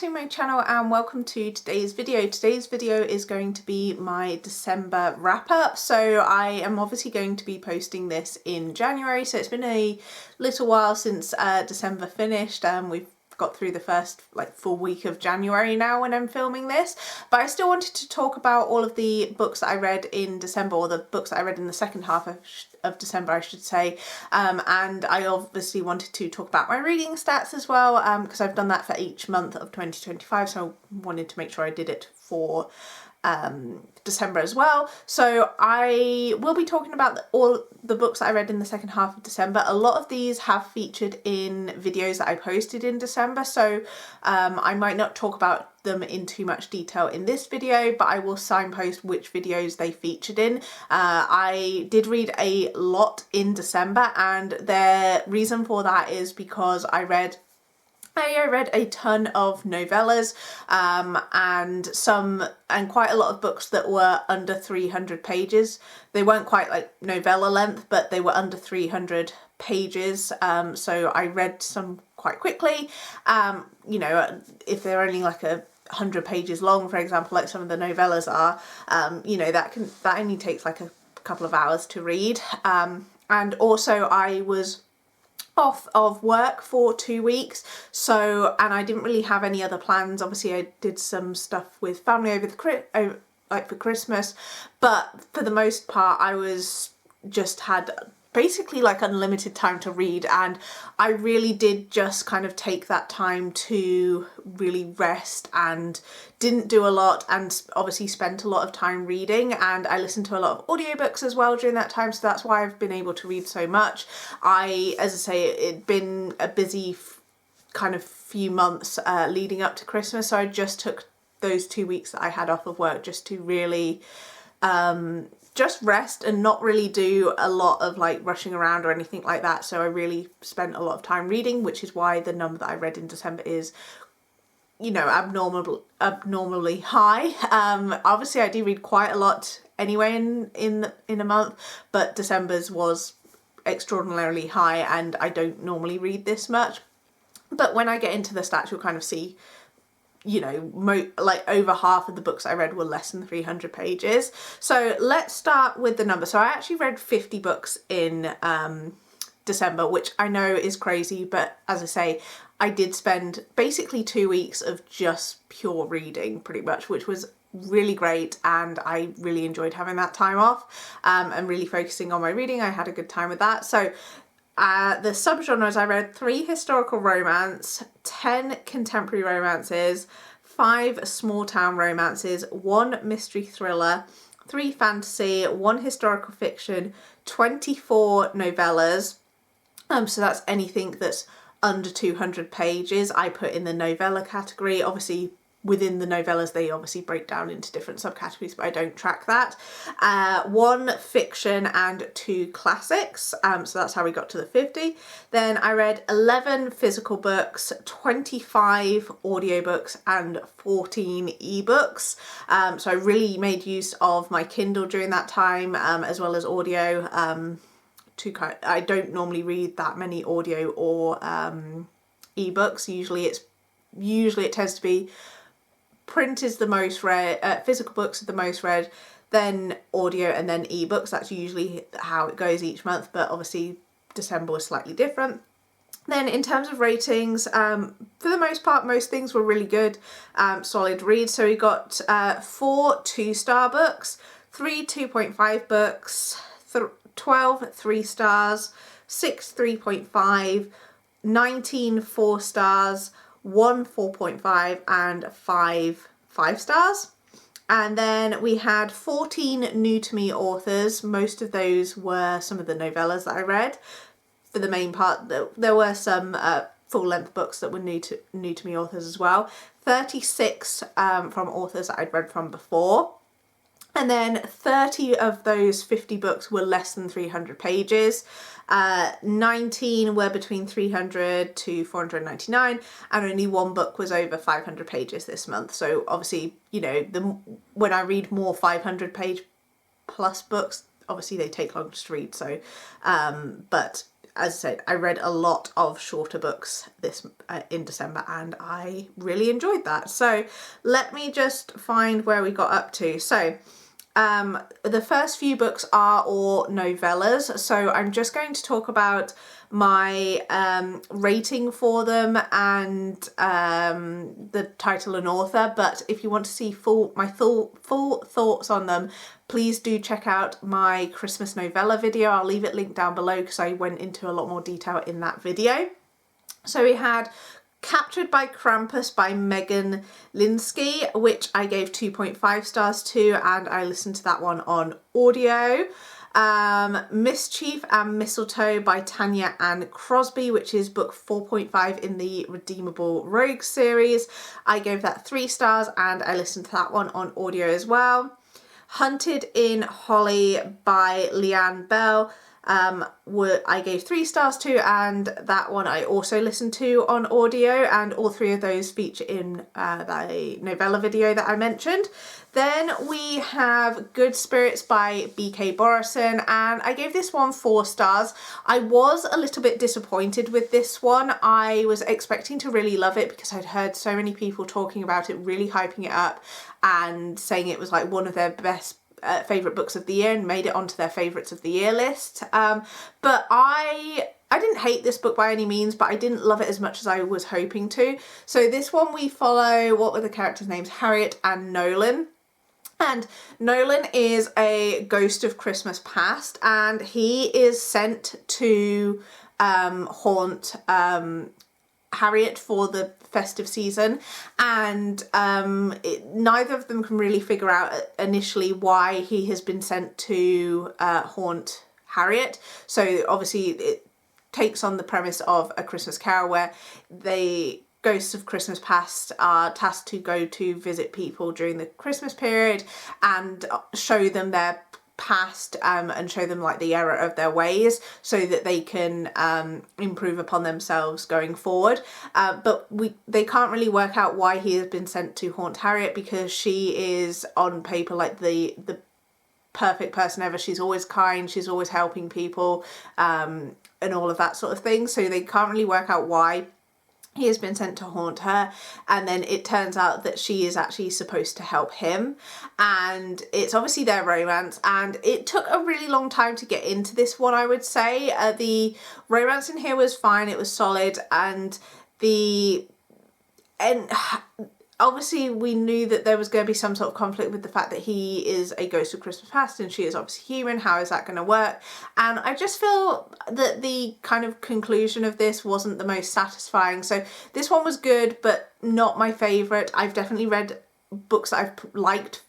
to my channel and welcome to today's video. Today's video is going to be my December wrap up. So I am obviously going to be posting this in January, so it's been a little while since December finished. We've got through the first full week of January now when I'm filming this, but I still wanted to talk about all of the books that I read in December, or the books that I read in the second half of December I should say, and I obviously wanted to talk about my reading stats as well, because I've done that for each month of 2025, so I wanted to make sure I did it for December as well. So I will be talking about all the books that I read in the second half of December. A lot of these have featured in videos that I posted in December, so I might not talk about them in too much detail in this video, but I will signpost which videos they featured in. I did read a lot in December, and the reason for that is because I read a ton of novellas, and quite a lot of books that were under 300 pages. They weren't quite like novella length, but they were under 300 pages. So I read some quite quickly. You know, if they're only like 100 pages long, for example, like some of the novellas are, you know, that only takes like a couple of hours to read. And also I was off of work for 2 weeks, and I didn't really have any other plans. Obviously I did some stuff with family over for Christmas, but for the most part I had basically like unlimited time to read, and I really did just kind of take that time to really rest and didn't do a lot, and obviously spent a lot of time reading, and I listened to a lot of audiobooks as well during that time, so that's why I've been able to read so much. As I say, it'd been a busy kind of few months leading up to Christmas, so I just took those 2 weeks that I had off of work just to really just rest and not really do a lot of like rushing around or anything like that. So I really spent a lot of time reading, which is why the number that I read in December is, you know, abnormally high. Obviously I do read quite a lot anyway in a month, but December's was extraordinarily high, and I don't normally read this much. But when I get into the stats, you'll kind of see, you know, like over half of the books I read were less than 300 pages. So let's start with the number. So I actually read 50 books in December, which I know is crazy, but as I say, I did spend basically 2 weeks of just pure reading pretty much, which was really great, and I really enjoyed having that time off and really focusing on my reading. I had a good time with that. So the subgenres I read: 3 historical romance, 10 contemporary romances, 5 small town romances, 1 mystery thriller, 3 fantasy, 1 historical fiction, 24 novellas. So that's anything that's under 200 pages I put in the novella category. Obviously within the novellas they obviously break down into different subcategories, but I don't track that. 1 fiction and 2 classics, so that's how we got to the 50. Then I read 11 physical books, 25 audiobooks and 14 ebooks. So I really made use of my Kindle during that time, as well as audio. I don't normally read that many audio or ebooks. Usually it tends to be print is the most read, physical books are the most read, then audio, and then ebooks. That's usually how it goes each month, but obviously December was slightly different. Then in terms of ratings, for the most part, most things were really good, solid reads. So we got 4 2-star books, 3 2.5 books, 12 3 stars, 6 3.5, 19 4 stars, 1 4.5 and 5 5 stars. And then we had 14 new to me authors. Most of those were some of the novellas that I read. For the main part, there were some full-length books that were new to me authors as well. 36 from authors that I'd read from before. And then 30 of those 50 books were less than 300 pages. 19 were between 300 to 499, and only 1 book was over 500 pages this month. So obviously, you know, when I read more 500 page plus books, obviously they take longer to read. So, but as I said, I read a lot of shorter books this in December, and I really enjoyed that. So let me just find where we got up to. So the first few books are all novellas, so I'm just going to talk about my rating for them and the title and author. But if you want to see my full thoughts on them, please do check out my Christmas novella video. I'll leave it linked down below because I went into a lot more detail in that video. So we had Captured by Krampus by Megan Linsky, which I gave 2.5 stars to, and I listened to that one on audio. Mischief and Mistletoe by Tanya Ann Crosby, which is book 4.5 in the Redeemable Rogue series. I gave that 3 stars, and I listened to that one on audio as well. Hunted in Holly by Leanne Bell, I gave 3 stars to, and that one I also listened to on audio, and all 3 of those feature in the novella video that I mentioned. Then we have Good Spirits by BK Borison, and I gave this one 4 stars. I was a little bit disappointed with this one. I was expecting to really love it because I'd heard so many people talking about it, really hyping it up and saying it was like one of their best favourite books of the year, and made it onto their favourites of the year list. But I didn't hate this book by any means, but I didn't love it as much as I was hoping to. So this one we follow, what were the characters' names? Harriet and Nolan. And Nolan is a ghost of Christmas past, and he is sent to haunt Harriet for the festive season, and neither of them can really figure out initially why he has been sent to haunt Harriet. So obviously it takes on the premise of A Christmas Carol, where the ghosts of Christmas past are tasked to go to visit people during the Christmas period and show them their past and show them like the error of their ways so that they can improve upon themselves going forward. But they can't really work out why he has been sent to haunt Harriet, because she is on paper like the perfect person ever. She's always kind, she's always helping people, and all of that sort of thing. So they can't really work out why he has been sent to haunt her, and then it turns out that she is actually supposed to help him, and it's obviously their romance, and it took a really long time to get into this one, I would say. The romance in here was fine, it was solid, and obviously we knew that there was going to be some sort of conflict with the fact that he is a ghost of Christmas past and she is obviously human. How is that going to work? And I just feel that the kind of conclusion of this wasn't the most satisfying. So this one was good, but not my favourite. I've definitely read books that I've liked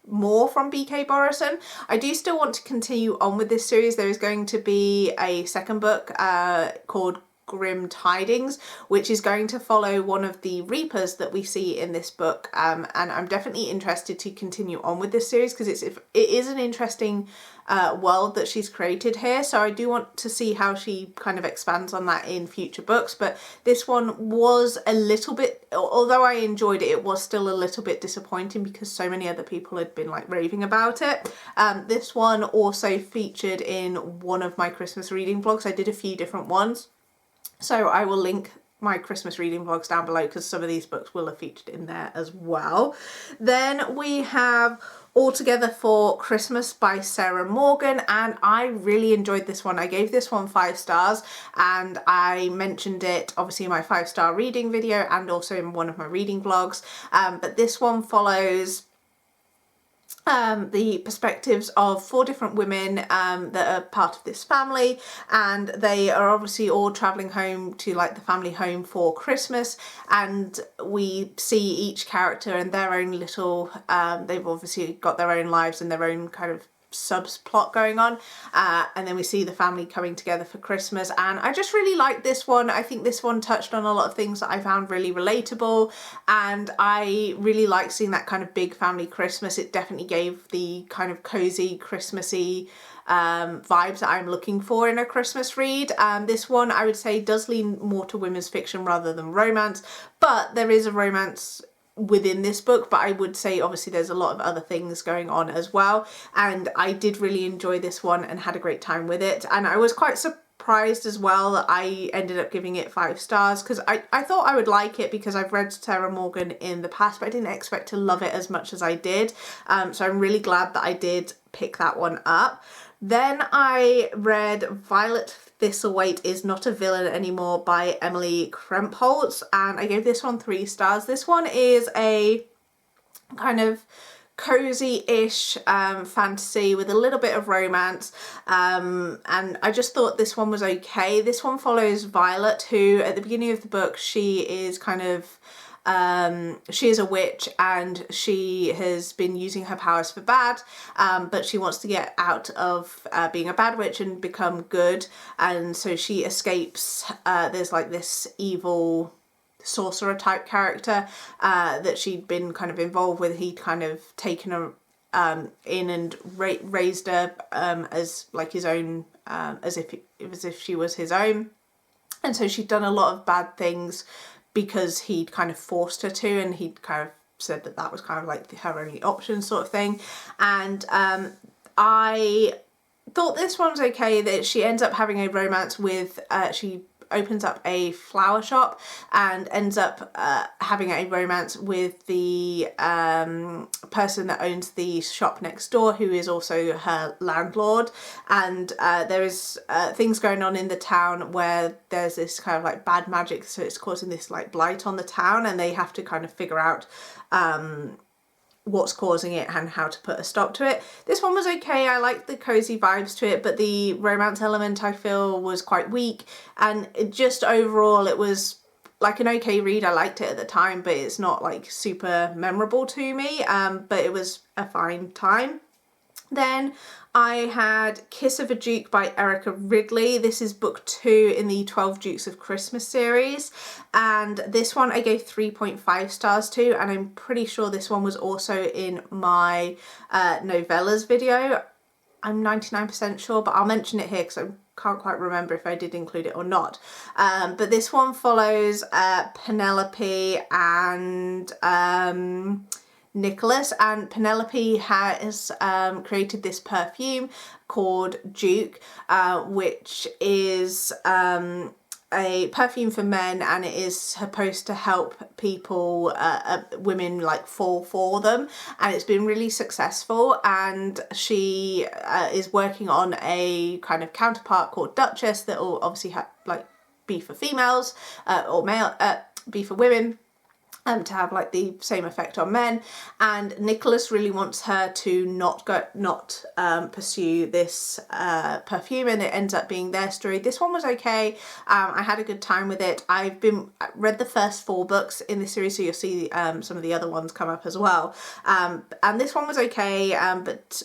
more from BK Borison. I do still want to continue on with this series. There is going to be a second book called Grim Tidings, which is going to follow one of the Reapers that we see in this book, and I'm definitely interested to continue on with this series because it is an interesting world that she's created here, so I do want to see how she kind of expands on that in future books. But this one was a little bit, although I enjoyed it, it was still a little bit disappointing because so many other people had been like raving about it. This one also featured in one of my Christmas reading vlogs. I did a few different ones, so I will link my Christmas reading vlogs down below because some of these books will have featured in there as well. Then we have All Together for Christmas by Sarah Morgan, and I really enjoyed this one. I gave this one 5 stars, and I mentioned it obviously in my 5-star reading video and also in one of my reading vlogs. But this one follows the perspectives of 4 different women that are part of this family, and they are obviously all travelling home to like the family home for Christmas, and we see each character and their own little they've obviously got their own lives and their own kind of subplot going on, and then we see the family coming together for Christmas, and I just really liked this one. I think this one touched on a lot of things that I found really relatable, and I really like seeing that kind of big family Christmas. It definitely gave the kind of cozy Christmassy vibes that I'm looking for in a Christmas read. This one I would say does lean more to women's fiction rather than romance, but there is a romance within this book, but I would say obviously there's a lot of other things going on as well, and I did really enjoy this one and had a great time with it. And I was quite surprised as well that I ended up giving it 5 stars, because I thought I would like it because I've read Sarah Morgan in the past, but I didn't expect to love it as much as I did. So I'm really glad that I did pick that one up. Then I read Violet Thistlethwaite Is Not a Villain Anymore by Emily Krempholtz, and I gave this one 3 stars. This one is a kind of cozy-ish fantasy with a little bit of romance, and I just thought this one was okay. This one follows Violet, who at the beginning of the book, she is kind of she is a witch and she has been using her powers for bad, but she wants to get out of being a bad witch and become good, and so she escapes. There's like this evil sorcerer type character that she'd been kind of involved with. He'd kind of taken her in and raised her as like his own, as if she was his own, and so she'd done a lot of bad things because he'd kind of forced her to, and he'd kind of said that that was kind of like her only option sort of thing. And I thought this one's okay, that she ends up having a romance with she opens up a flower shop and ends up having a romance with the person that owns the shop next door, who is also her landlord. And there is things going on in the town where there's this kind of like bad magic, so it's causing this like blight on the town, and they have to kind of figure out what's causing it and how to put a stop to it. This one was okay. I liked the cozy vibes to it, but the romance element I feel was quite weak, and just overall it was like an okay read. I liked it at the time, but it's not like super memorable to me, but it was a fine time. Then I had Kiss of a Duke by Erica Ridley. This is book 2 in the 12 Dukes of Christmas series, and this one I gave 3.5 stars to, and I'm pretty sure this one was also in my novellas video. I'm 99% sure, but I'll mention it here because I can't quite remember if I did include it or not. But this one follows Penelope and Nicholas, and Penelope has created this perfume called Duke, which is a perfume for men, and it is supposed to help people, women, like fall for them, and it's been really successful. And she is working on a kind of counterpart called Duchess that will obviously like be for females, or male, be for women, to have like the same effect on men. And Nicholas really wants her to not pursue this perfume, and it ends up being their story. This one was okay. I had a good time with it. I've read the first 4 books in this series, so you'll see some of the other ones come up as well. And this one was okay, but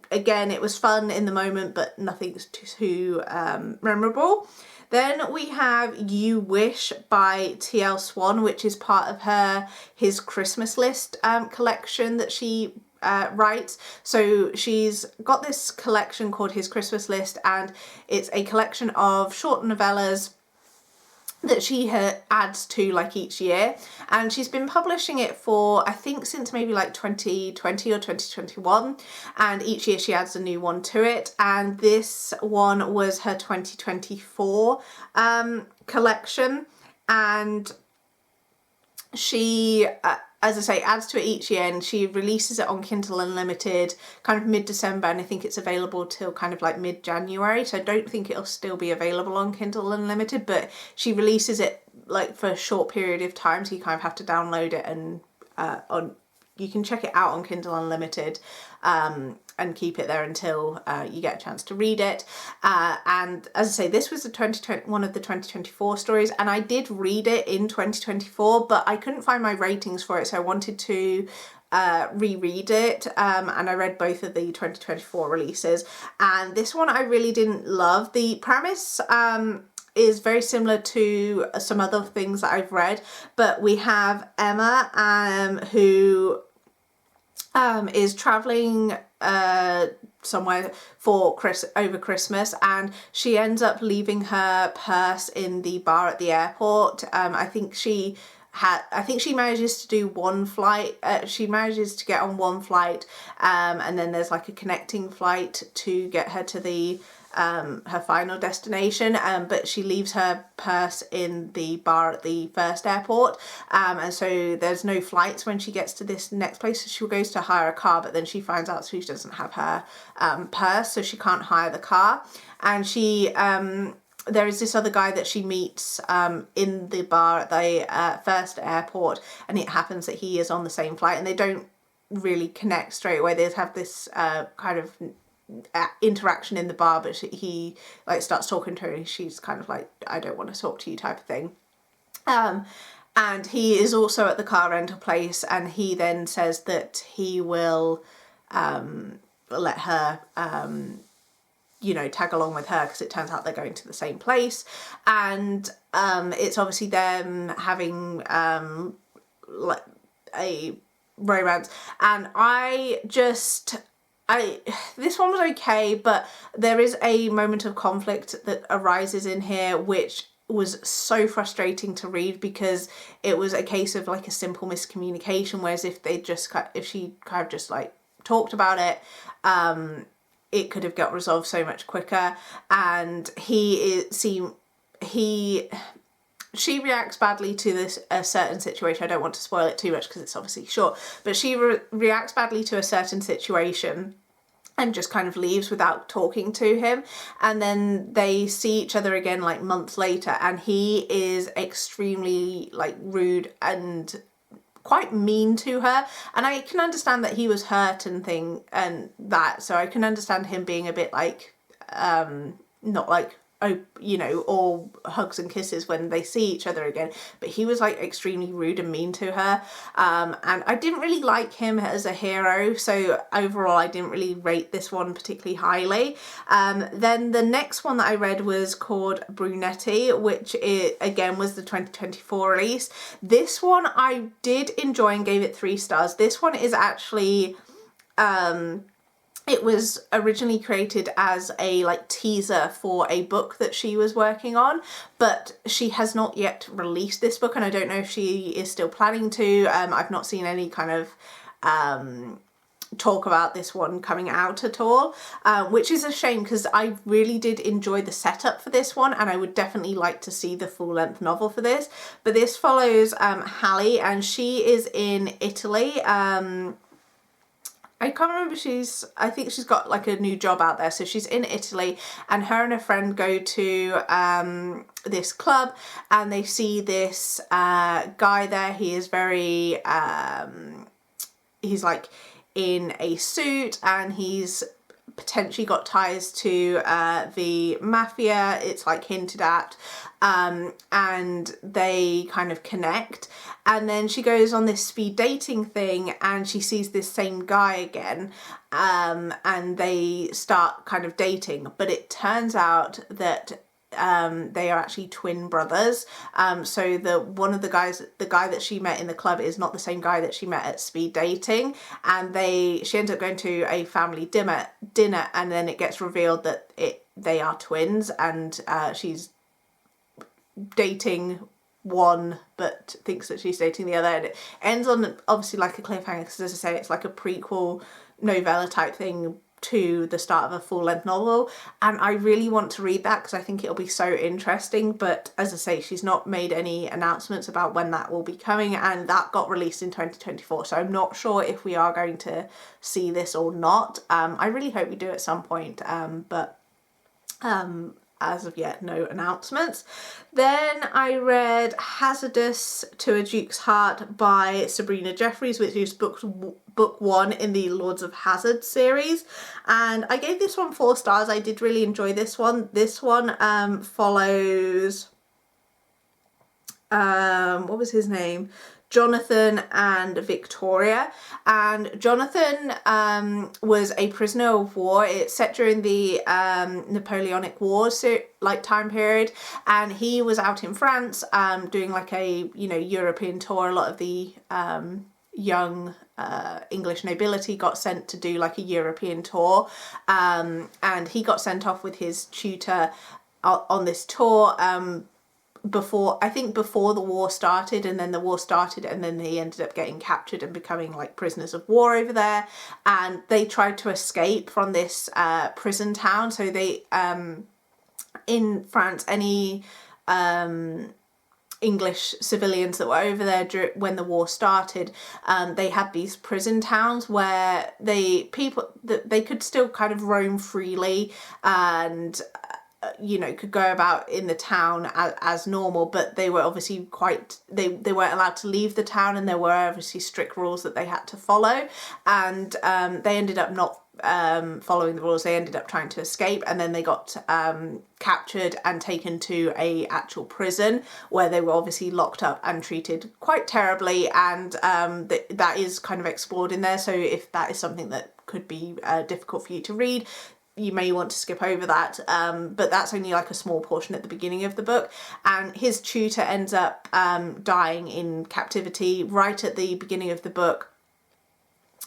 again, it was fun in the moment, but nothing too memorable. Then we have You Wish by T.L. Swan, which is part of his Christmas list collection that she writes. So she's got this collection called His Christmas List, and it's a collection of short novellas that she adds to like each year, and she's been publishing it for I think since maybe like 2020 or 2021, and each year she adds a new one to it, and this one was her 2024 collection, and she as I say, adds to it each year, and she releases it on Kindle Unlimited kind of mid-December, and I think it's available till kind of like mid-January, so I don't think it'll still be available on Kindle Unlimited, but she releases it like for a short period of time, so you kind of have to download it, and you can check it out on Kindle Unlimited and keep it there until you get a chance to read it. And as I say, this was one of the 2024 stories, and I did read it in 2024, but I couldn't find my ratings for it, so I wanted to reread it, and I read both of the 2024 releases, and this one I really didn't love. The premise is very similar to some other things that I've read, but we have Emma who is traveling somewhere for over Christmas, and she ends up leaving her purse in the bar at the airport. I think she manages to do one flight. She manages to get on one flight, and then there's like a connecting flight to get her to the her final destination, but she leaves her purse in the bar at the first airport, and so there's no flights when she gets to this next place. So she goes to hire a car, but then she finds out she doesn't have her purse, so she can't hire the car. And she there is this other guy that she meets in the bar at the first airport, and it happens that he is on the same flight, and they don't really connect straight away. They have this kind of interaction in the bar, but he like starts talking to her and she's kind of like, I don't want to talk to you type of thing. And he is also at the car rental place, and he then says that he will let her tag along with her, because it turns out they're going to the same place. And it's obviously them having like a romance, and this one was okay, but there is a moment of conflict that arises in here which was so frustrating to read, because it was a case of like a simple miscommunication, whereas if she kind of just like talked about it, it could have got resolved so much quicker. And she reacts badly to a certain situation. I don't want to spoil it too much because it's obviously short, but she reacts badly to a certain situation and just kind of leaves without talking to him. And then they see each other again like months later, and he is extremely like rude and quite mean to her. And I can understand that he was hurt so I can understand him being a bit like not like all hugs and kisses when they see each other again, but he was like extremely rude and mean to her, and I didn't really like him as a hero, so overall I didn't really rate this one particularly highly. Then the next one that I read was called Brunetti, which again was the 2024 release. This one I did enjoy and gave it 3 stars. This one is actually it was originally created as a like teaser for a book that she was working on, but she has not yet released this book, and I don't know if she is still planning to. I've not seen any kind of talk about this one coming out at all, which is a shame, because I really did enjoy the setup for this one, and I would definitely like to see the full-length novel for this. But this follows Hallie, and she is in Italy. I can't remember, I think she's got like a new job out there. So she's in Italy, and her and her friend go to this club, and they see this guy there. He is very, he's like in a suit, and he's potentially got ties to the mafia, it's like hinted at, and they kind of connect. And then she goes on this speed dating thing, and she sees this same guy again, and they start kind of dating, but it turns out that they are actually twin brothers. So the guy that she met in the club is not the same guy that she met at speed dating, and she ends up going to a family dinner, and then it gets revealed that they are twins, and she's dating one but thinks that she's dating the other, and it ends on obviously like a cliffhanger, because as I say, it's like a prequel novella type thing to the start of a full-length novel, and I really want to read that because I think it'll be so interesting. But as I say, she's not made any announcements about when that will be coming, and that got released in 2024, so I'm not sure if we are going to see this or not. I really hope we do at some point, but as of yet, no announcements. Then I read Hazardous to a Duke's Heart by Sabrina Jeffries, which is book 1 in the Lords of Hazard series, and I gave this one 4 stars. I did really enjoy this one. This one follows what was his name? Jonathan and Victoria, and Jonathan was a prisoner of war. It's set during the Napoleonic Wars, so like time period, and he was out in France doing like a European tour. A lot of the young English nobility got sent to do like a European tour, and he got sent off with his tutor on this tour. I think before the war started, and then the war started, and then they ended up getting captured and becoming like prisoners of war over there, and they tried to escape from this prison town. So they in France, any English civilians that were over there when the war started, they had these prison towns where they could still kind of roam freely and could go about in the town as normal, but they were obviously they weren't allowed to leave the town, and there were obviously strict rules that they had to follow, and they ended up not following the rules. They ended up trying to escape, and then they got captured and taken to a actual prison where they were obviously locked up and treated quite terribly, and that is kind of explored in there. So if that is something that could be difficult for you to read, you may want to skip over that, but that's only like a small portion at the beginning of the book. And his tutor ends up dying in captivity right at the beginning of the book.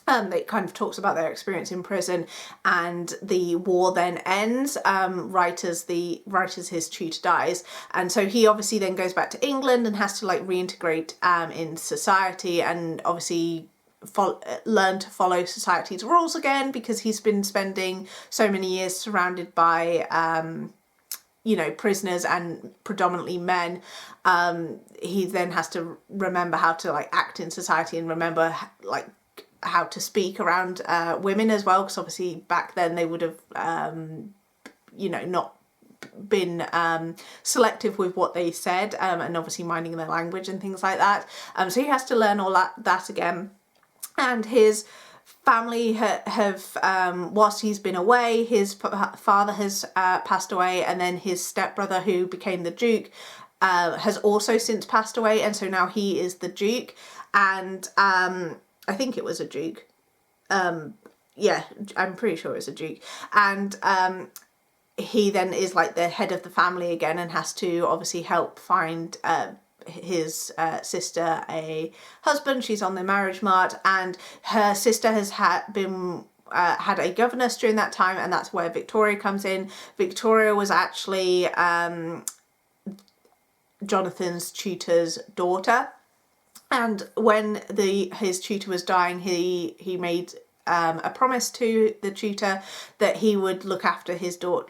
It kind of talks about their experience in prison, and the war then ends right as his tutor dies. And so he obviously then goes back to England and has to like reintegrate in society, and obviously learn to follow society's rules again, because he's been spending so many years surrounded by prisoners and predominantly men. He then has to remember how to like act in society, and remember like how to speak around women as well, because obviously back then they would have not been selective with what they said, and obviously minding their language and things like that. So he has to learn all that again. And his family have whilst he's been away, his father has passed away, and then his stepbrother, who became the Duke, has also since passed away, and so now he is the Duke. And I think it was a Duke. Yeah, I'm pretty sure it was a Duke. And he then is like the head of the family again, and has to obviously help find his sister a husband. She's on the marriage mart, and her sister has had a governess during that time, and that's where Victoria comes in. Victoria was actually Jonathan's tutor's daughter, and when his tutor was dying, he made a promise to the tutor that he would look after his daughter,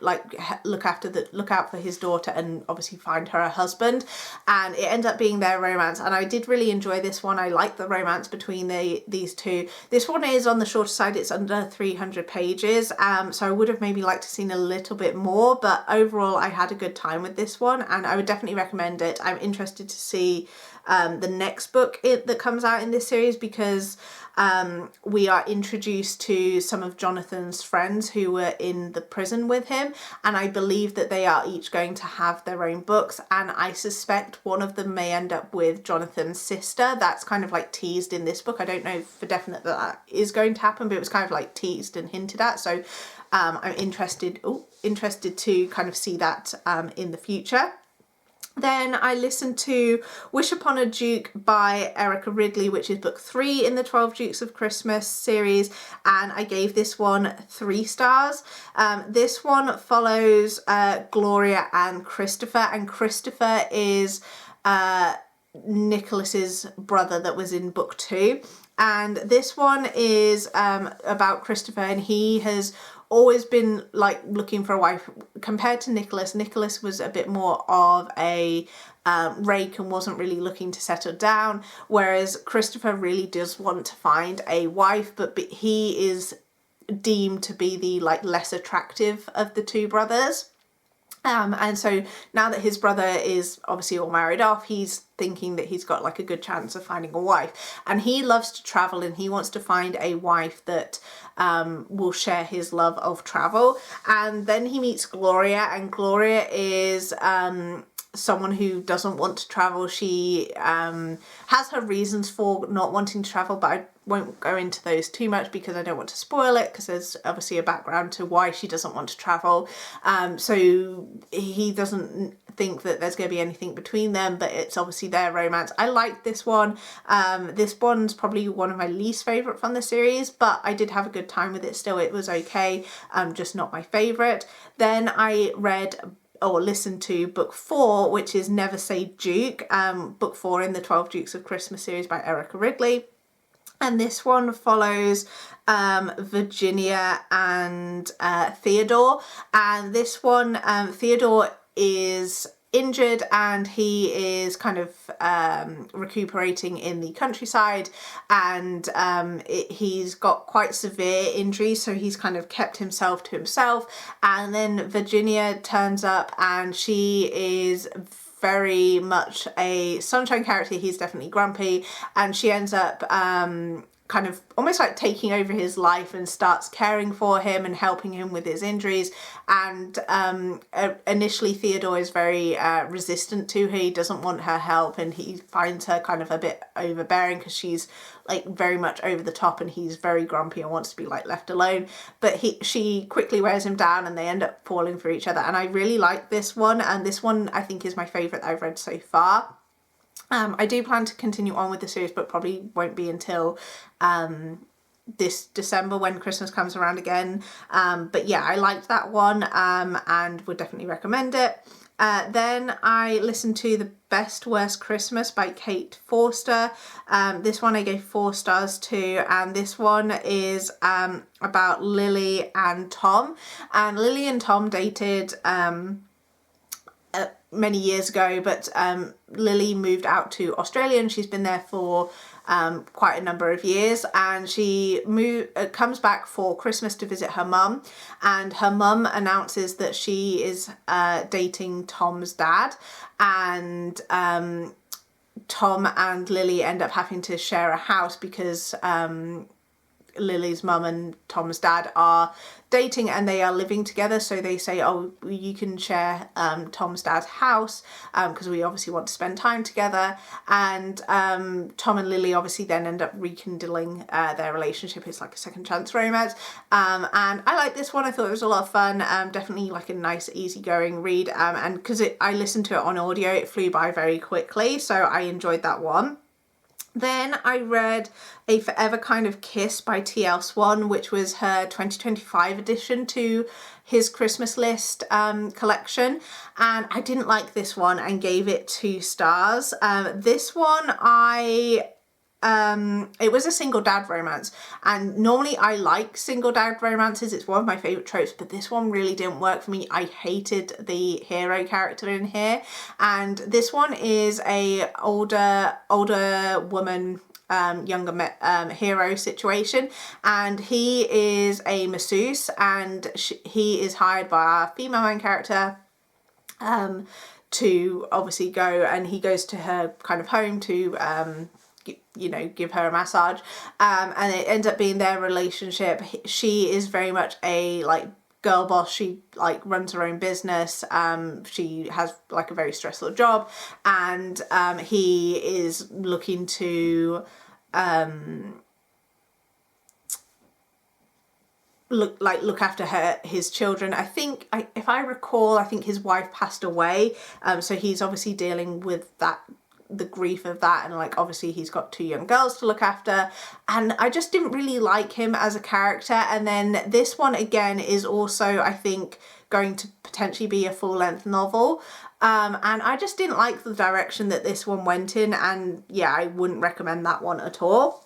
look out for his daughter, and obviously find her a husband. And it ended up being their romance, and I did really enjoy this one. I like the romance between these two. This one is on the shorter side, it's under 300 pages, so I would have maybe liked to seen a little bit more, but overall I had a good time with this one, and I would definitely recommend it. I'm interested to see the next book that comes out in this series, because we are introduced to some of Jonathan's friends who were in the prison with him, and I believe that they are each going to have their own books, and I suspect one of them may end up with Jonathan's sister. That's kind of like teased in this book. I don't know for definite that is going to happen, but it was kind of like teased and hinted at, so I'm interested to kind of see that in the future. Then I listened to Wish Upon a Duke by Erica Ridley, which is book 3 in the 12 Dukes of Christmas series, and I gave this one 3 stars. This one follows Gloria and Christopher is Nicholas's brother that was in book 2. And this one is about Christopher, and he has always been like looking for a wife. Compared to Nicholas was a bit more of a rake and wasn't really looking to settle down, whereas Christopher really does want to find a wife, but he is deemed to be the like less attractive of the two brothers. And so now that his brother is obviously all married off, he's thinking that he's got like a good chance of finding a wife. And he loves to travel, and he wants to find a wife that will share his love of travel. And then he meets Gloria, and Gloria is someone who doesn't want to travel. She has her reasons for not wanting to travel, but I won't go into those too much because I don't want to spoil it, because there's obviously a background to why she doesn't want to travel. So he doesn't think that there's going to be anything between them, but it's obviously their romance. I like this one. This one's probably one of my least favourite from the series, but I did have a good time with it still. It was okay, just not my favourite. Then I read or listen to book 4, which is Never Say Duke, book 4 in the 12 Dukes of Christmas series by Erica Ridley. And this one follows Virginia and Theodore. And this one, Theodore is injured and he is kind of recuperating in the countryside, and he's got quite severe injuries, so he's kind of kept himself to himself. And then Virginia turns up and she is very much a sunshine character. He's definitely grumpy, and she ends up kind of almost like taking over his life and starts caring for him and helping him with his injuries. And initially Theodore is very resistant to her. He doesn't want her help, and he finds her kind of a bit overbearing because she's like very much over the top, and he's very grumpy and wants to be like left alone. But she quickly wears him down and they end up falling for each other. And I really like this one, and this one I think is my favourite that I've read so far. I do plan to continue on with the series, but probably won't be until this December when Christmas comes around again. But yeah, I liked that one and would definitely recommend it. Then I listened to The Best Worst Christmas by Kate Forster. This one I gave 4 stars to, and this one is about Lily and Tom. And Lily and Tom dated many years ago, but Lily moved out to Australia and she's been there for quite a number of years, and she comes back for Christmas to visit her mum, and her mum announces that she is dating Tom's dad, and Tom and Lily end up having to share a house because Lily's mum and Tom's dad are dating and they are living together, so they say, oh, you can share Tom's dad's house because we obviously want to spend time together. And Tom and Lily obviously then end up rekindling their relationship. It's like a second chance romance, and I like this one. I thought it was a lot of fun, definitely like a nice easygoing read, and because I listened to it on audio, it flew by very quickly, so I enjoyed that one. Then I read A Forever Kind of Kiss by T.L. Swan, which was her 2025 addition to his Christmas list collection, and I didn't like this one and gave it 2 stars. This one it was a single dad romance, and normally I like single dad romances, it's one of my favourite tropes, but this one really didn't work for me. I hated the hero character in here, and this one is a older woman, younger hero situation, and he is a masseuse, and he is hired by our female main character to obviously go, and he goes to her kind of home to give her a massage, and it ends up being their relationship. She is very much a like girl boss. She like runs her own business. She has like a very stressful job, and he is looking to look after his children. I think if I recall, I think his wife passed away, so he's obviously dealing with the grief of that, and like obviously he's got 2 young girls to look after, and I just didn't really like him as a character. And then this one again is also, I think, going to potentially be a full-length novel, and I just didn't like the direction that this one went in, and yeah, I wouldn't recommend that one at all.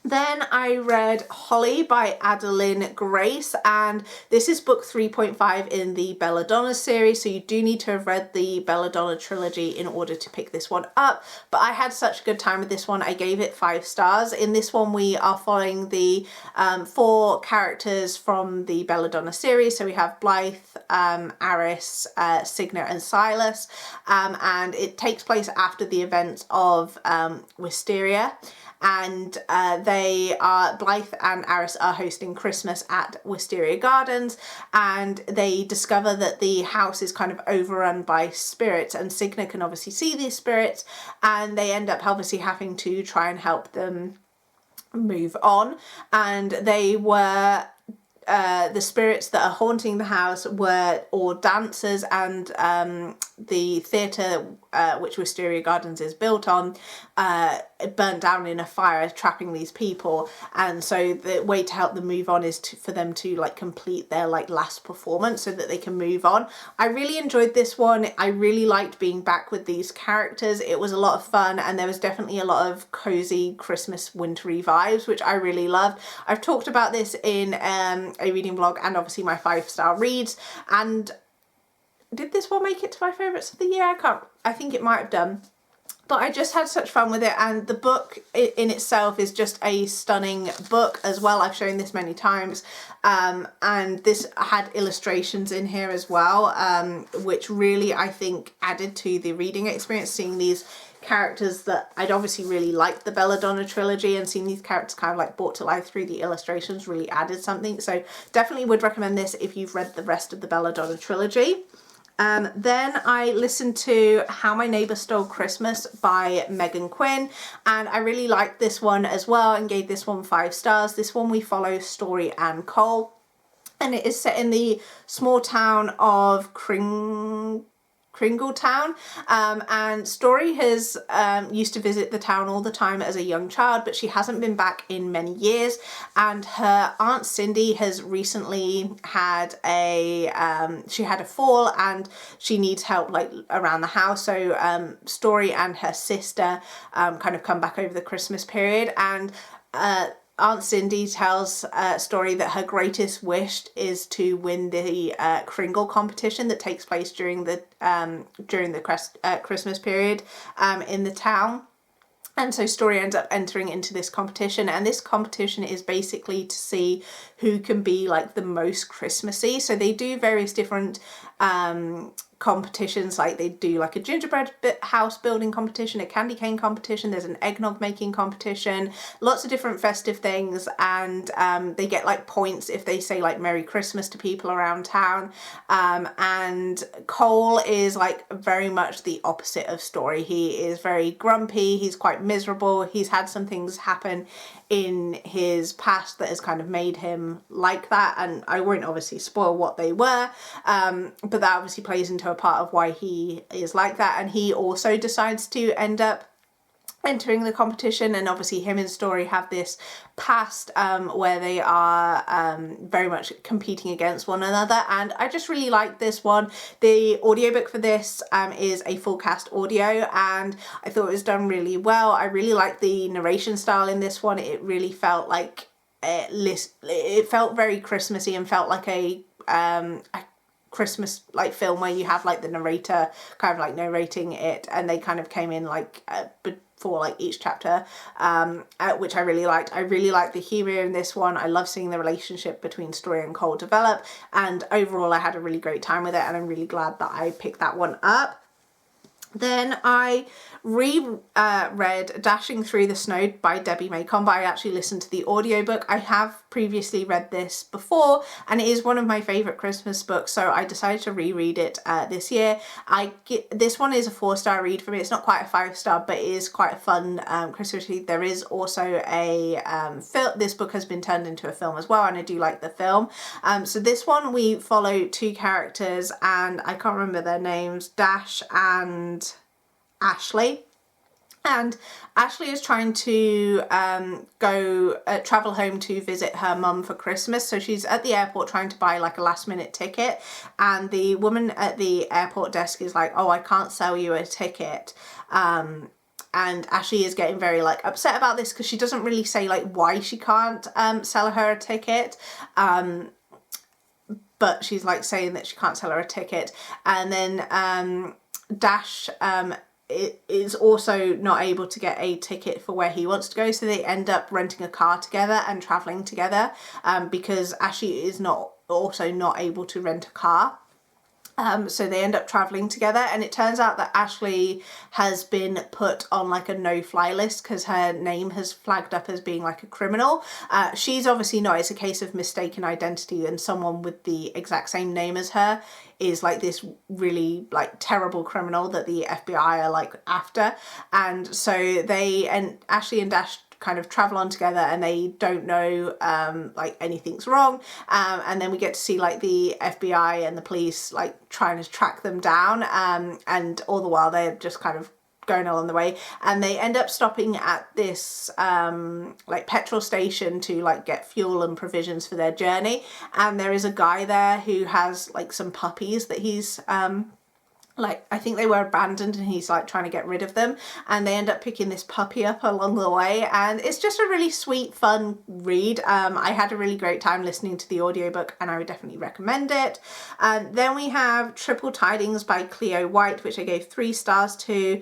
Then I read Holly by Adeline Grace, and this is book 3.5 in the Belladonna series, so you do need to have read the Belladonna trilogy in order to pick this one up. But I had such a good time with this one, I gave it 5 stars. In this one we are following the 4 characters from the Belladonna series, so we have Blythe, Aris, Signa and Silas, and it takes place after the events of Wisteria. And Blythe and Aris are hosting Christmas at Wisteria Gardens, and they discover that the house is kind of overrun by spirits, and Signa can obviously see these spirits, and they end up obviously having to try and help them move on. And they were the spirits that are haunting the house were all dancers, and the theatre, which Wisteria Gardens is built on, burnt down in a fire, trapping these people. And so the way to help them move on is for them to like complete their like last performance so that they can move on. I really enjoyed this one. I really liked being back with these characters. It was a lot of fun, and there was definitely a lot of cozy Christmas wintry vibes, which I really loved. I've talked about this in a reading blog and obviously my 5-star reads. And did this one make it to my favourites of the year? I think it might have done. But I just had such fun with it, and the book in itself is just a stunning book as well. I've shown this many times, and this had illustrations in here as well, which really I think added to the reading experience, seeing these characters that I'd obviously really liked the Belladonna trilogy, and seeing these characters kind of like brought to life through the illustrations really added something. So definitely would recommend this if you've read the rest of the Belladonna trilogy. Then I listened to How My Neighbour Stole Christmas by Megan Quinn, and I really liked this one as well and gave this one 5 stars. This one we follow Story and Cole, and it is set in the small town of Kringletown, and Story has used to visit the town all the time as a young child, but she hasn't been back in many years, and her Aunt Cindy has recently had she had a fall and she needs help like around the house. So Story and her sister kind of come back over the Christmas period, and Aunt Cindy tells Story that her greatest wish is to win the Kringle competition that takes place during the Christmas period in the town. And so Story ends up entering into this competition, and this competition is basically to see who can be like the most Christmassy. So they do various different competitions, like they do like a gingerbread house building competition, a candy cane competition, there's an eggnog making competition, lots of different festive things, and they get like points if they say like Merry Christmas to people around town. And Cole is like very much the opposite of Story. He is very grumpy, he's quite miserable, he's had some things happen in his past that has kind of made him like that, and I won't obviously spoil what they were, but that obviously plays into a part of why he is like that. And he also decides to end up entering the competition, and obviously him and Story have this past where they are very much competing against one another, and I just really like this one. The audiobook for this is a full cast audio, and I thought it was done really well. I really like the narration style in this one. It really felt like it felt very Christmassy and felt like a Christmas like film where you have like the narrator kind of like narrating it, and they kind of came in like for like each chapter, which I really liked. I really liked the humour in this one. I love seeing the relationship between Story and Cole develop, and overall I had a really great time with it, and I'm really glad that I picked that one up. Then I read Dashing Through the Snow by Debbie May Comber. I actually listened to the audiobook. I have previously read this before, and it is one of my favourite Christmas books, so I decided to reread it this year. This one is a 4-star read for me. It's not quite a 5-star, but it is quite a fun Christmas read. There is also a this book has been turned into a film as well, and I do like the film. So this one we follow 2 characters, and I can't remember their names, Dash and Ashley. And Ashley is trying to travel home to visit her mum for Christmas. So she's at the airport trying to buy like a last minute ticket, and the woman at the airport desk is like, oh, I can't sell you a ticket. And Ashley is getting very like upset about this because she doesn't really say like why she can't sell her a ticket. But she's like saying that she can't sell her a ticket. And then Dash is also not able to get a ticket for where he wants to go, so they end up renting a car together and travelling together, because Ashley is also not able to rent a car. So they end up travelling together, and it turns out that Ashley has been put on like a no-fly list because her name has flagged up as being like a criminal. She's obviously not. It's a case of mistaken identity, and someone with the exact same name as her is like this really like terrible criminal that the FBI are like after. And so Ashley and Dash kind of travel on together, and they don't know like anything's wrong, and then we get to see like the FBI and the police like trying to track them down, and all the while they're just kind of going along the way, and they end up stopping at this like petrol station to like get fuel and provisions for their journey, and there is a guy there who has like some puppies that he's like, I think they were abandoned, and he's like trying to get rid of them, and they end up picking this puppy up along the way, and it's just a really sweet, fun read. I had a really great time listening to the audiobook, and I would definitely recommend it. Then we have Triple Tidings by Cleo White, which I gave 3 stars to.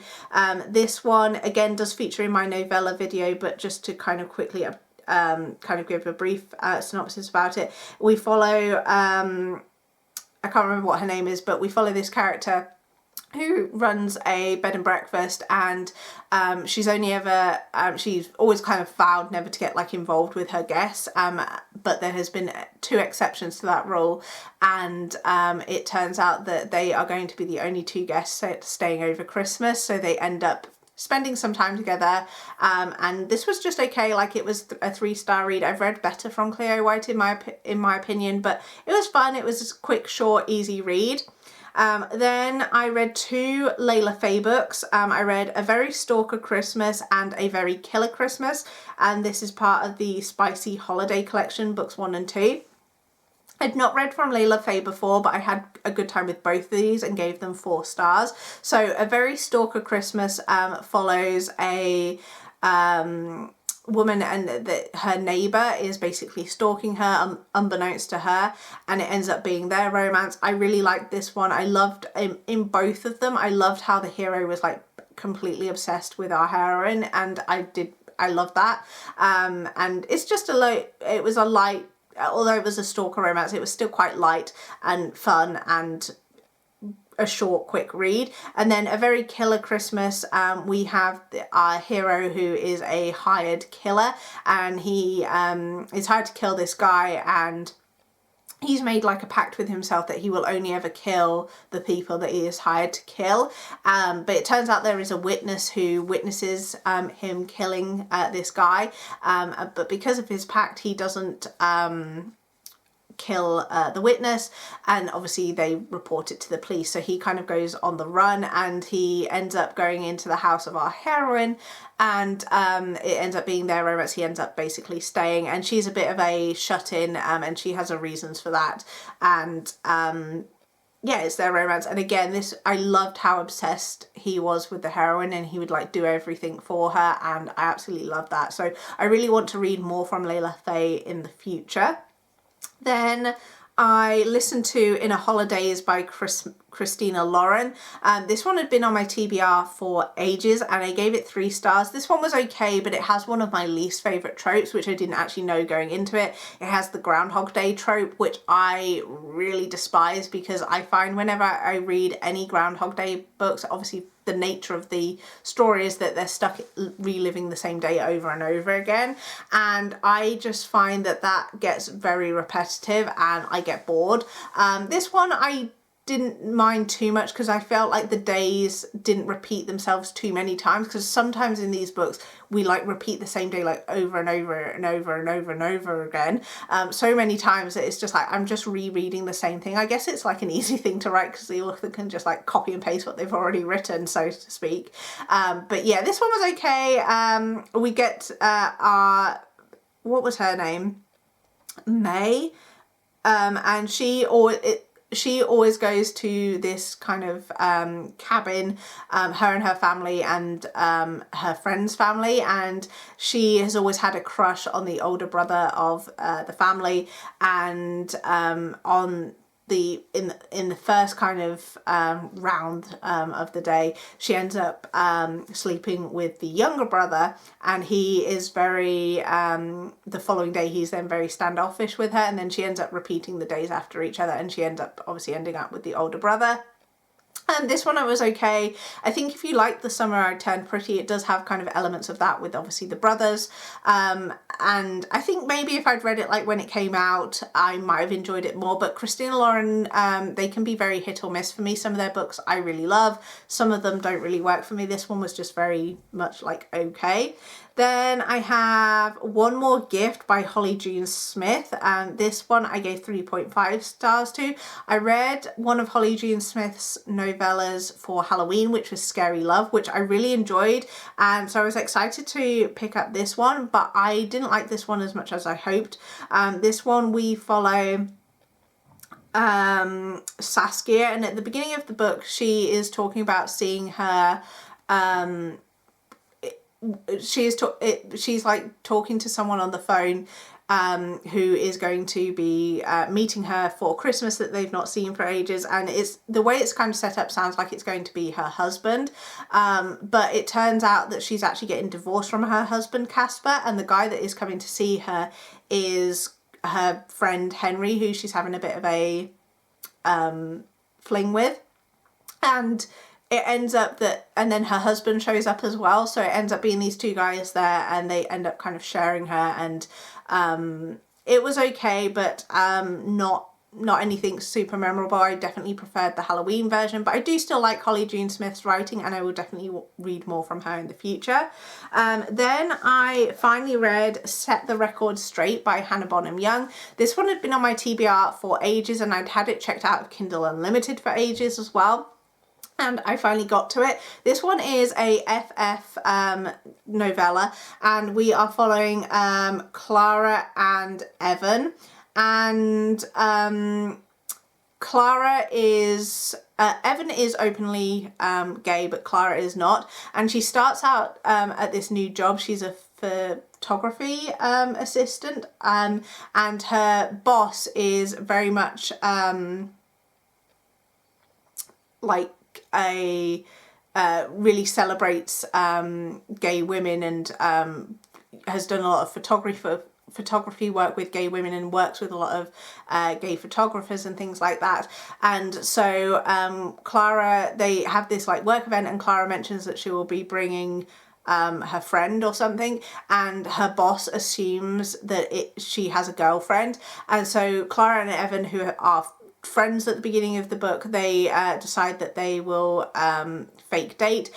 This one again does feature in my novella video, but just to kind of quickly kind of give a brief synopsis about it, we follow I can't remember what her name is, but we follow this character who runs a bed and breakfast, and she's always kind of vowed never to get like involved with her guests, but there has been 2 exceptions to that rule, and it turns out that they are going to be the only 2 guests staying over Christmas, so they end up spending some time together, and this was just okay. Like, it was a 3-star read. I've read better from Cleo White in my opinion, but it was fun. It was a quick, short, easy read. Then I read 2 Layla Faye books. I read A Very Stalker Christmas and A Very Killer Christmas, and this is part of the Spicy Holiday Collection, books 1 and 2. I'd not read from Layla Faye before, but I had a good time with both of these and gave them 4 stars. So A Very Stalker Christmas follows a woman, and her neighbour is basically stalking her unbeknownst to her, and it ends up being their romance. I really liked this one. I loved in both of them, I loved how the hero was like completely obsessed with our heroine, and I loved that. And it's just it was a light, although it was a stalker romance, it was still quite light and fun and a short, quick read. And then A Very Killer Christmas, we have our hero who is a hired killer, and he is hired to kill this guy, and he's made like a pact with himself that he will only ever kill the people that he is hired to kill. But it turns out there is a witness who witnesses him killing this guy, but because of his pact he doesn't kill the witness, and obviously they report it to the police, so he kind of goes on the run, and he ends up going into the house of our heroine, and it ends up being their romance. He ends up basically staying, and she's a bit of a shut-in, and she has her reasons for that, and yeah, it's their romance. And again, I loved how obsessed he was with the heroine, and he would like do everything for her, and I absolutely love that. So I really want to read more from Layla Faye in the future. Then I listened to Inner Holidays by Christina Lauren. This one had been on my TBR for ages, and I gave it 3 stars. This one was okay, but it has one of my least favourite tropes, which I didn't actually know going into it. It has the Groundhog Day trope, which I really despise, because I find whenever I read any Groundhog Day books, obviously the nature of the story is that they're stuck reliving the same day over and over again, and I just find that gets very repetitive and I get bored. This one I didn't mind too much, because I felt like the days didn't repeat themselves too many times, because sometimes in these books we like repeat the same day like over and over and over and over and over again, so many times that it's just like I'm just rereading the same thing. I guess it's like an easy thing to write, because the author can just like copy and paste what they've already written, so to speak. But yeah, this one was okay. We get what was her name? May, and she always goes to this kind of cabin, her and her family and her friend's family, and she has always had a crush on the older brother of the family, and in the first kind of round of the day, she ends up sleeping with the younger brother, and he is very the following day he's then very standoffish with her, and then she ends up repeating the days after each other, and she ends up obviously ending up with the older brother. And this one I was okay. I think if you like The Summer I Turned Pretty, it does have kind of elements of that with obviously the brothers. And I think maybe if I'd read it like when it came out, I might have enjoyed it more. But Christina Lauren, they can be very hit or miss for me. Some of their books I really love. Some of them don't really work for me. This one was just very much like okay. Then I have One More Gift by Holly June Smith, and this one I gave 3.5 stars to. I read one of Holly June Smith's novellas for Halloween, which was Scary Love, which I really enjoyed, and so I was excited to pick up this one, but I didn't like this one as much as I hoped. This one we follow Saskia, and at the beginning of the book she is talking about seeing her she's like talking to someone on the phone who is going to be meeting her for Christmas that they've not seen for ages, and it's the way it's kind of set up sounds like it's going to be her husband, but it turns out that she's actually getting divorced from her husband Casper, and the guy that is coming to see her is her friend Henry, who she's having a bit of a fling with, and it ends up that, and then her husband shows up as well, so it ends up being these two guys there, and they end up kind of sharing her, and it was okay, but not anything super memorable. I definitely preferred the Halloween version, but I do still like Holly June Smith's writing, and I will definitely read more from her in the future. Then I finally read Set the Record Straight by Hannah Bonham Young. This one had been on my TBR for ages, and I'd had it checked out of Kindle Unlimited for ages as well, and I finally got to it. This one is a FF novella, and we are following Clara and Evan, and Clara is Evan is openly gay, but Clara is not, and she starts out at this new job. She's a photography assistant, and her boss is very much like really celebrates gay women, and has done a lot of photography work with gay women, and works with a lot of gay photographers and things like that. And so Clara, they have this like work event, and Clara mentions that she will be bringing her friend or something, and her boss assumes that she has a girlfriend, and so Clara and Evan, who are friends at the beginning of the book, they decide that they will fake date.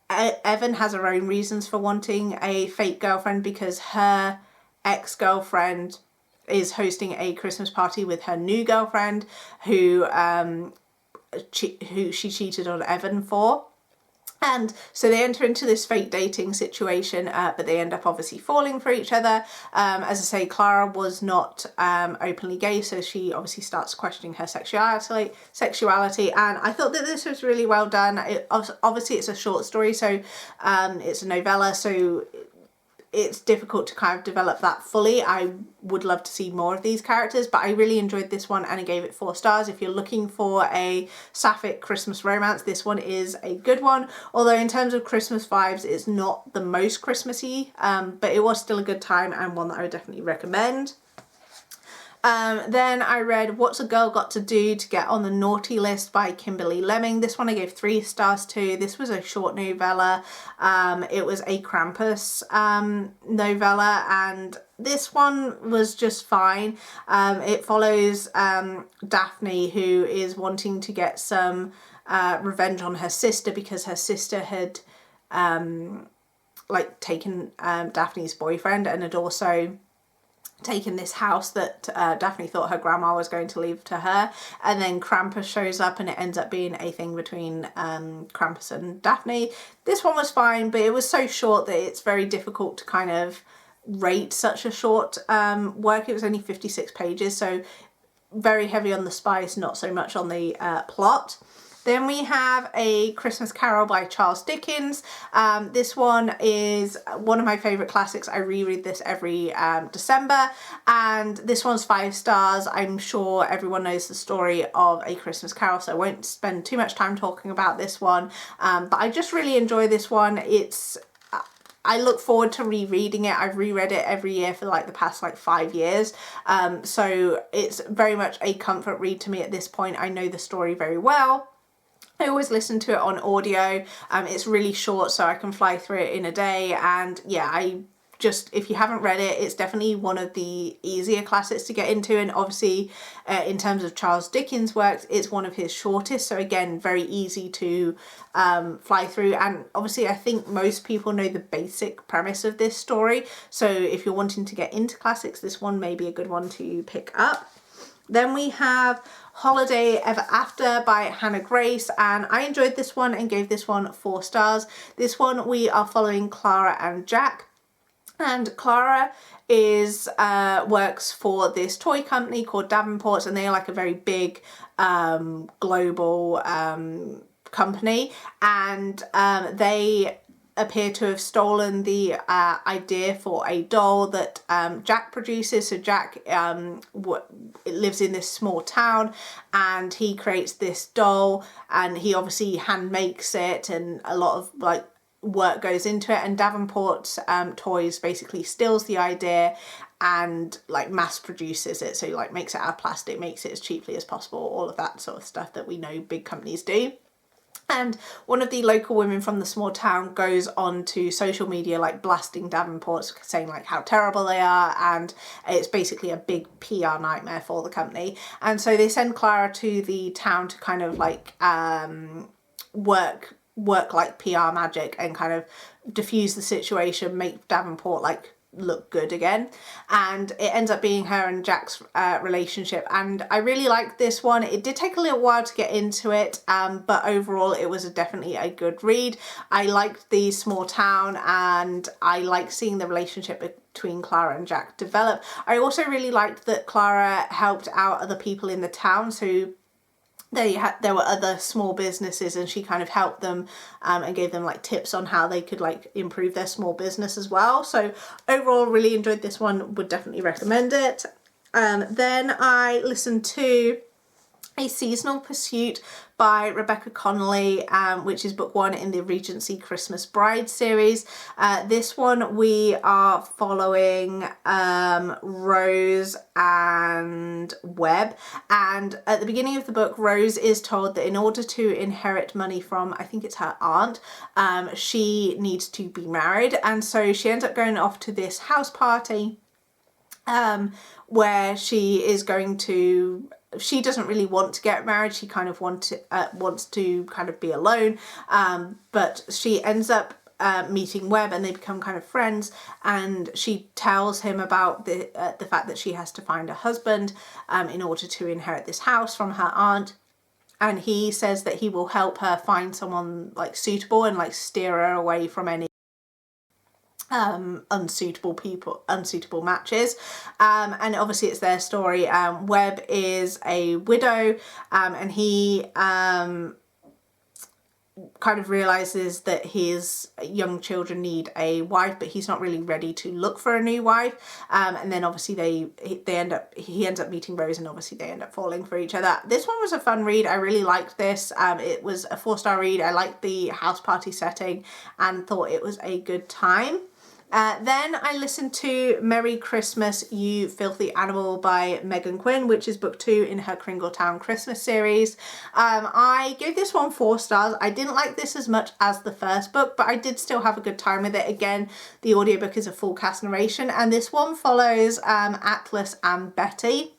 Evan has her own reasons for wanting a fake girlfriend, because her ex-girlfriend is hosting a Christmas party with her new girlfriend, who she cheated on Evan for. And so they enter into this fake dating situation, but they end up obviously falling for each other. As I say, Clara was not openly gay, so she obviously starts questioning her sexuality. And I thought that this was really well done. Obviously it's a short story, so it's a novella, so it's difficult to kind of develop that fully. I would love to see more of these characters, but I really enjoyed this one, and I gave it 4 stars. If you're looking for a sapphic Christmas romance, this one is a good one. Although in terms of Christmas vibes, it's not the most Christmassy, but it was still a good time, and one that I would definitely recommend. Then I read What's a Girl Got to Do to Get on the Naughty List by Kimberly Lemming. This one I gave 3 stars to. This was a short novella. It was a Krampus novella, and this one was just fine. It follows Daphne, who is wanting to get some revenge on her sister, because her sister had like taken Daphne's boyfriend, and had also taken this house that Daphne thought her grandma was going to leave to her, and then Krampus shows up, and it ends up being a thing between Krampus and Daphne. This one was fine, but it was so short that it's very difficult to kind of rate such a short work. It was only 56 pages, so very heavy on the spice, not so much on the plot. Then we have A Christmas Carol by Charles Dickens. This one is one of my favourite classics. I reread this every December, and this one's 5 stars. I'm sure everyone knows the story of A Christmas Carol, so I won't spend too much time talking about this one, but I just really enjoy this one. I look forward to rereading it. I've reread it every year for like the past 5 years. So it's very much a comfort read to me at this point. I know the story very well. I always listen to it on audio. It's really short, so I can fly through it in a day, and yeah, I just, if you haven't read it, it's definitely one of the easier classics to get into, and obviously in terms of Charles Dickens' works, it's one of his shortest, so again, very easy to fly through. And obviously I think most people know the basic premise of this story, so if you're wanting to get into classics, this one may be a good one to pick up. Then we have Holiday Ever After by Hannah Grace, and I enjoyed this one and gave this one 4 stars. This one we are following Clara and Jack, and Clara is works for this toy company called Davenport's, and they're like a very big global company, and they appear to have stolen the idea for a doll that Jack produces. So Jack lives in this small town, and he creates this doll, and he obviously hand makes it, and a lot of like work goes into it, and Davenport Toys basically steals the idea and like mass produces it, so like makes it out of plastic, makes it as cheaply as possible, all of that sort of stuff that we know big companies do. And one of the local women from the small town goes on to social media like blasting Davenport's, saying like how terrible they are, and it's basically a big PR nightmare for the company. And so they send Clara to the town to kind of like work like PR magic and kind of diffuse the situation, make Davenport like look good again, and it ends up being her and Jack's relationship. And I really liked this one. It did take a little while to get into it, but overall it was definitely a good read. I liked the small town, and I liked seeing the relationship between Clara and Jack develop. I also really liked that Clara helped out other people in the town, so there were other small businesses, and she kind of helped them and gave them like tips on how they could like improve their small business as well. So overall, really enjoyed this one, would definitely recommend it. Then I listened to A Seasonal Pursuit by Rebecca Connolly, which is book 1 in the Regency Christmas Bride series. This one we are following Rose and Webb, and at the beginning of the book, Rose is told that in order to inherit money from, I think it's her aunt, she needs to be married, and so she ends up going off to this house party where she is going to, she doesn't really want to get married, she kind of wants to kind of be alone, but she ends up meeting Webb, and they become kind of friends, and she tells him about the fact that she has to find a husband in order to inherit this house from her aunt. And he says that he will help her find someone like suitable and like steer her away from any unsuitable matches, and obviously it's their story. Webb is a widow, and he kind of realizes that his young children need a wife, but he's not really ready to look for a new wife, and then obviously he ends up meeting Rose, and obviously they end up falling for each other. This one was a fun read. I really liked this. It was a 4-star read. I liked the house party setting and thought it was a good time. Then I listened to Merry Christmas, You Filthy Animal by Megan Quinn, which is book 2 in her Kringletown Christmas series. I gave this one 4 stars. I didn't like this as much as the first book, but I did still have a good time with it. Again, the audiobook is a full cast narration, and this one follows Atlas and Betty.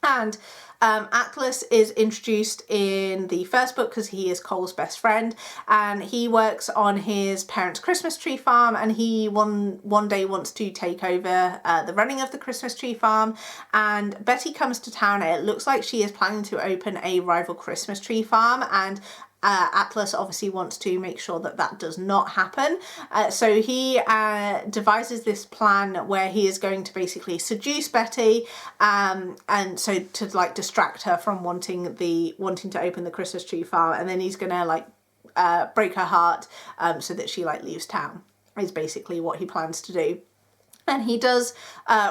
And Atlas is introduced in the first book because he is Cole's best friend, and he works on his parents' Christmas tree farm, and he one day wants to take over the running of the Christmas tree farm. And Betty comes to town, and it looks like she is planning to open a rival Christmas tree farm, and Atlas obviously wants to make sure that that does not happen. So he devises this plan where he is going to basically seduce Betty, and so to like distract her from wanting to open the Christmas tree farm, and then he's gonna like break her heart so that she like leaves town, is basically what he plans to do. And he does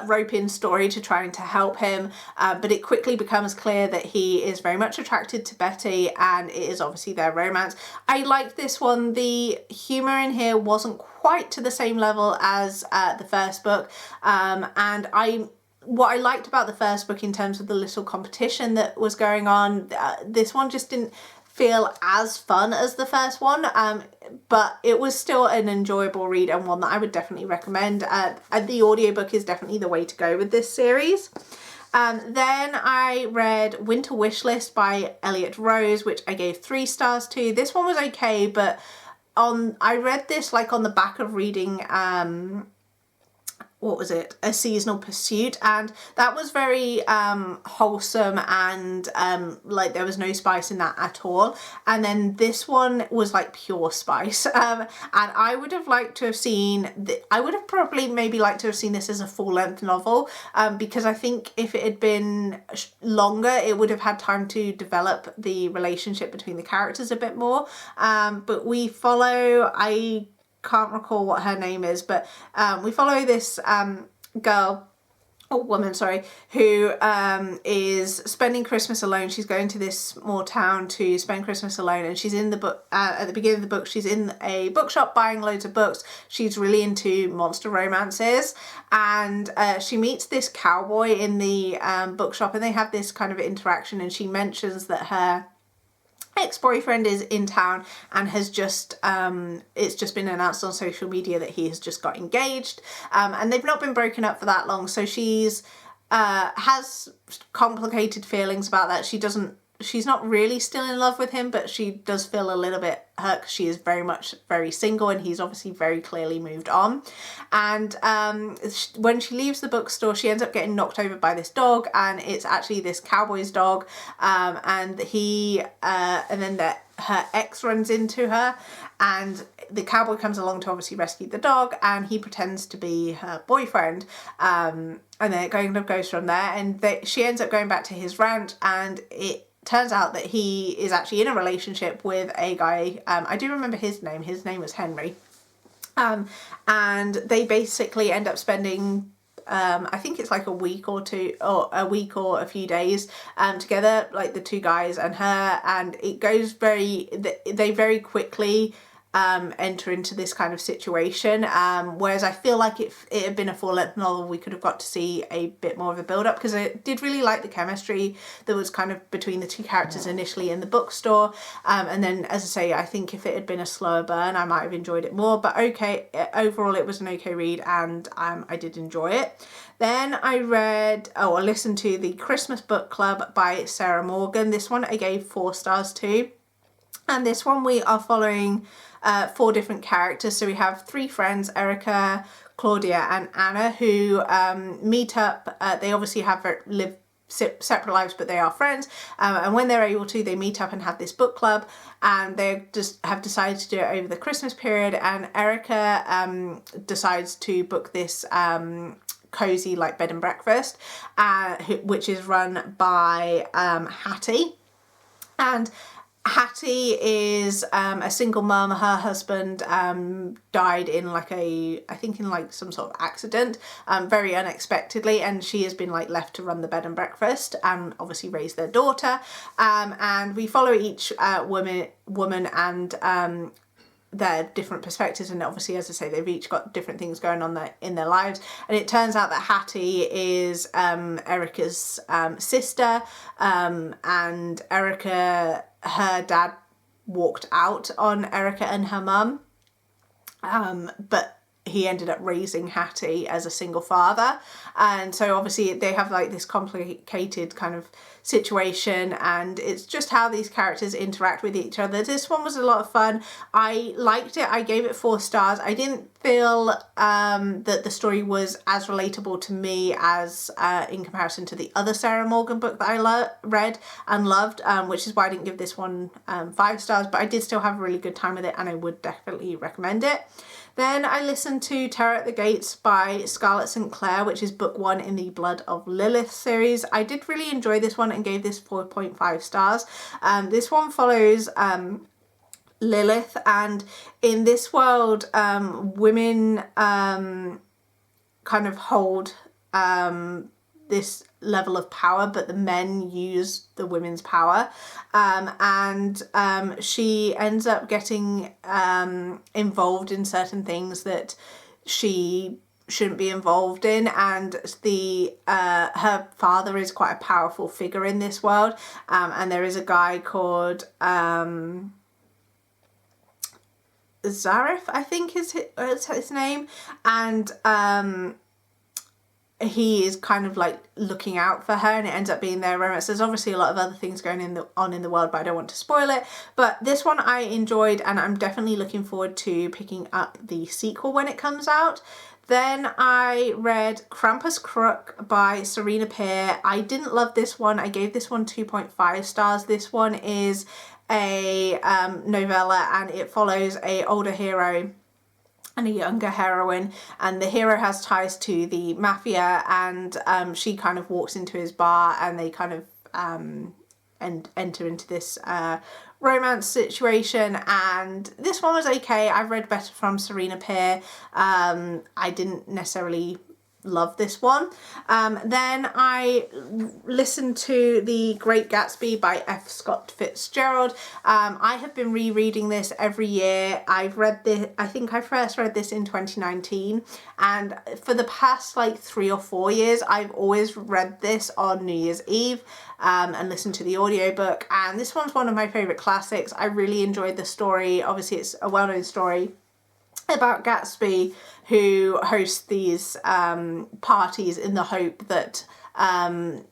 rope in Story to trying to help him, but it quickly becomes clear that he is very much attracted to Betty, and it is obviously their romance. I liked this one. The humour in here wasn't quite to the same level as the first book, and what I liked about the first book in terms of the little competition that was going on, this one just didn't feel as fun as the first one, but it was still an enjoyable read and one that I would definitely recommend. The audiobook is definitely the way to go with this series. Then I read Winter Wishlist by Elliot Rose, which I gave 3 stars to. This one was okay, but I read this like on the back of reading what was it, A Seasonal Pursuit, and that was very wholesome, and like there was no spice in that at all. And then this one was like pure spice, and I would have liked to have seen I would have probably maybe liked to have seen this as a full-length novel, because I think if it had been longer it would have had time to develop the relationship between the characters a bit more. But we follow, I can't recall what her name is, but we follow this woman, who is spending Christmas alone. She's going to this small town to spend Christmas alone, and she's in the book, at the beginning of the book, she's in a bookshop buying loads of books. She's really into monster romances, and she meets this cowboy in the bookshop, and they have this kind of interaction, and she mentions that her ex-boyfriend is in town and has just it's just been announced on social media that he has just got engaged, and they've not been broken up for that long, so she's has complicated feelings about that. She's not really still in love with him, but she does feel a little bit hurt because she is very single, and he's obviously very clearly moved on. And when she leaves the bookstore, she ends up getting knocked over by this dog, and it's actually this cowboy's dog, and then her ex runs into her, and the cowboy comes along to obviously rescue the dog, and he pretends to be her boyfriend, and then it kind of goes from there, and she ends up going back to his ranch, and it turns out that he is actually in a relationship with a guy, I do remember his name was Henry, and they basically end up spending I think it's like a week or a few days together, like the two guys and her, and it goes they very quickly enter into this kind of situation, whereas I feel like if it had been a full-length novel, we could have got to see a bit more of a build-up, because I did really like the chemistry that was kind of between the two characters initially in the bookstore, and then, as I say, I think if it had been a slower burn I might have enjoyed it more, but okay, overall it was an okay read, and I did enjoy it. Then I listened to The Christmas Book Club by Sarah Morgan. This one I gave 4 stars to, and this one we are following 4 different characters. So we have 3 friends, Erica, Claudia and Anna, who meet up. They obviously live separate lives, but they are friends, and when they're able to, they meet up and have this book club, and they just have decided to do it over the Christmas period. And Erica decides to book this cozy like bed and breakfast, which is run by Hattie. And Hattie is a single mum. Her husband died in some sort of accident, very unexpectedly, and she has been like left to run the bed and breakfast and obviously raise their daughter. And we follow each woman and their different perspectives, and obviously, as I say, they've each got different things going on in their lives. And it turns out that Hattie is Erica's sister, and Erica, her dad walked out on Erica and her mum, but he ended up raising Hattie as a single father, and so obviously they have like this complicated kind of situation, and it's just how these characters interact with each other. This one was a lot of fun. I liked it. I gave it 4 stars. I didn't feel that the story was as relatable to me as in comparison to the other Sarah Morgan book that I read and loved, which is why I didn't give this one 5 stars, but I did still have a really good time with it, and I would definitely recommend it. Then I listened to Terror at the Gates by Scarlett St. Clair, which is book 1 in the Blood of Lilith series. I did really enjoy this one and gave this 4.5 stars. This one follows Lilith, and in this world, women kind of hold this level of power, but the men use the women's power, and she ends up getting involved in certain things that she shouldn't be involved in, and the her father is quite a powerful figure in this world, and there is a guy called Zareth, I think is his name, and he is kind of like looking out for her, and it ends up being their romance. There's obviously a lot of other things going on in the world, but I don't want to spoil it. But this one I enjoyed, and I'm definitely looking forward to picking up the sequel when it comes out. Then I read Krampus Crook by Serena Peer. I didn't love this one. I gave this one 2.5 stars. This one is a novella, and it follows a older hero and a younger heroine, and the hero has ties to the mafia, and she kind of walks into his bar, and they kind of enter into this romance situation. And this one was okay. I've read better from Serena Peer. I didn't necessarily love this one. Then I listened to The Great Gatsby by F. Scott Fitzgerald. I have been rereading this every year. I've read this, I think I first read this in 2019, and for the past like 3 or 4 years I've always read this on New Year's Eve and listened to the audiobook, and this one's one of my favourite classics. I really enjoyed the story. Obviously it's a well-known story about Gatsby, who hosts these parties in the hope that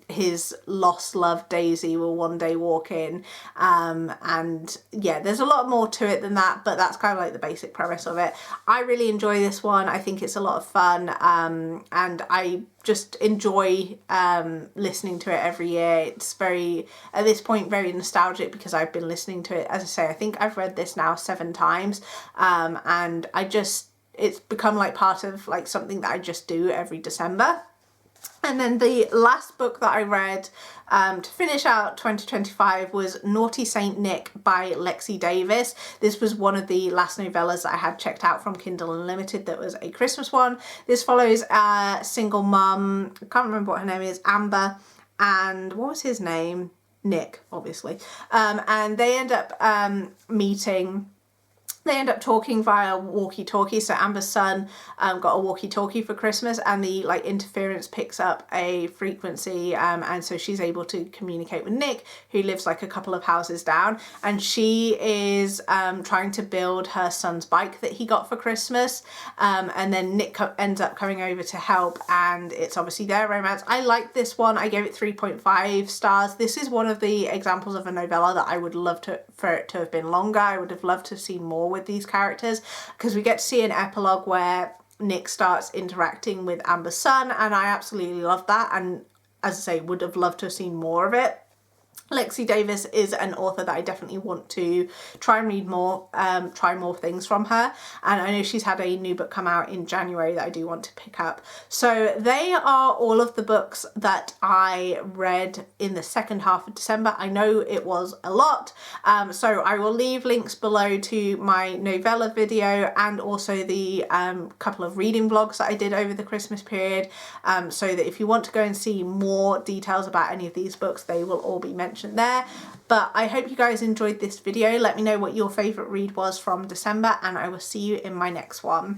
his lost love Daisy will one day walk in, and yeah, there's a lot more to it than that, but that's kind of like the basic premise of it. I really enjoy this one. I think it's a lot of fun, and I just enjoy listening to it every year. It's very, at this point, very nostalgic because I've been listening to it. As I say, I think I've read this now 7 times, and it's become like part of like something that I just do every December. And then the last book that I read to finish out 2025 was Naughty Saint Nick by Lexi Davis. This was one of the last novellas that I had checked out from Kindle Unlimited that was a Christmas one. This follows a single mum, I can't remember what her name is, Amber, and what was his name? Nick, obviously. And they end up meeting. They end up talking via walkie-talkie. So Amber's son got a walkie-talkie for Christmas, and the like interference picks up a frequency, and so she's able to communicate with Nick, who lives like a couple of houses down, and she is trying to build her son's bike that he got for Christmas, and then Nick ends up coming over to help, and it's obviously their romance. I liked this one. I gave it 3.5 stars. This is one of the examples of a novella that I would love for it to have been longer. I would have loved to have seen more with these characters, because we get to see an epilogue where Nick starts interacting with Amber's son, and I absolutely love that, and as I say, would have loved to have seen more of it. Lexi Davis is an author that I definitely want to try and read more, try more things from her, and I know she's had a new book come out in January that I do want to pick up. So they are all of the books that I read in the second half of December. I know it was a lot, so I will leave links below to my novella video and also the couple of reading vlogs that I did over the Christmas period, so that if you want to go and see more details about any of these books, they will all be mentioned there. But I hope you guys enjoyed this video. Let me know what your favourite read was from December, and I will see you in my next one.